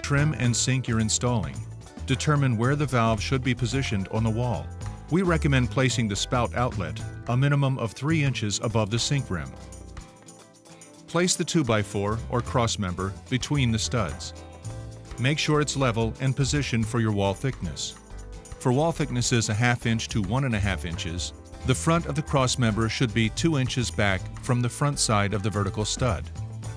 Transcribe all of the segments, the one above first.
Trim and sink you're installing. Determine where the valve should be positioned on the wall. We recommend placing the spout outlet a minimum of 3 inches above the sink rim. Place the 2x4 or cross member between the studs. Make sure it's level and positioned for your wall thickness. For wall thicknesses 1/2 inch to 1.5 inches, the front of the cross member should be 2 inches back from the front side of the vertical stud.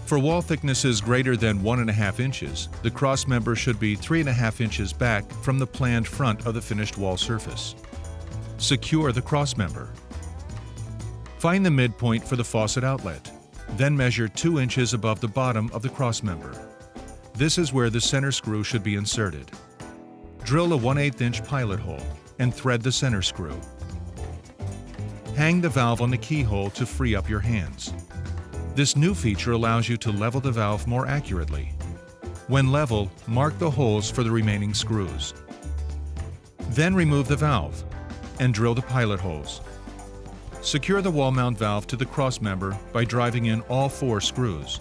For wall thicknesses greater than 1.5 inches, the cross member should be 3.5 inches back from the planned front of the finished wall surface. Secure the cross member. Find the midpoint for the faucet outlet. Then measure 2 inches above the bottom of the cross member. This is where the center screw should be inserted. Drill a 1/8 inch pilot hole and thread the center screw. Hang the valve on the keyhole to free up your hands. This new feature allows you to level the valve more accurately. When level, mark the holes for the remaining screws. Then remove the valve and drill the pilot holes. Secure the wall mount valve to the cross member by driving in all 4 screws.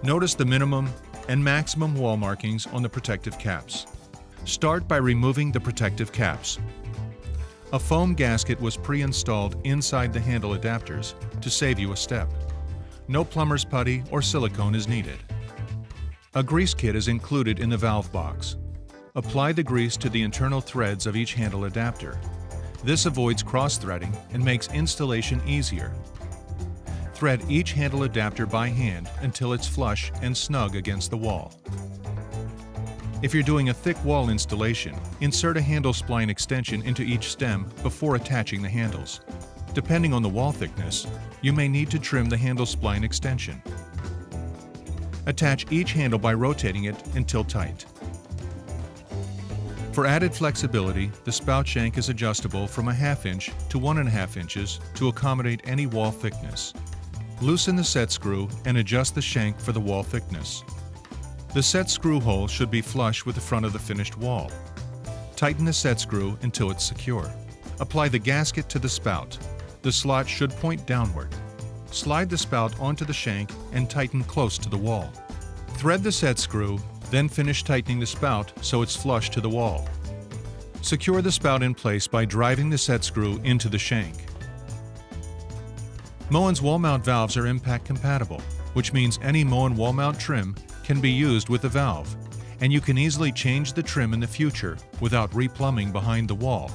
Notice the minimum and maximum wall markings on the protective caps. Start by removing the protective caps. A foam gasket was pre-installed inside the handle adapters to save you a step. No plumber's putty or silicone is needed. A grease kit is included in the valve box. Apply the grease to the internal threads of each handle adapter. This avoids cross-threading and makes installation easier. Thread each handle adapter by hand until it's flush and snug against the wall. If you're doing a thick wall installation, insert a handle spline extension into each stem before attaching the handles. Depending on the wall thickness, you may need to trim the handle spline extension. Attach each handle by rotating it until tight. For added flexibility, the spout shank is adjustable from 1/2 inch to 1.5 inches to accommodate any wall thickness. Loosen the set screw and adjust the shank for the wall thickness. The set screw hole should be flush with the front of the finished wall. Tighten the set screw until it's secure. Apply the gasket to the spout. The slot should point downward. Slide the spout onto the shank and tighten close to the wall. Thread the set screw, then finish tightening the spout so it's flush to the wall. Secure the spout in place by driving the set screw into the shank. Moen's wall mount valves are impact compatible, which means any Moen wall mount trim can be used with the valve, and you can easily change the trim in the future without replumbing behind the wall.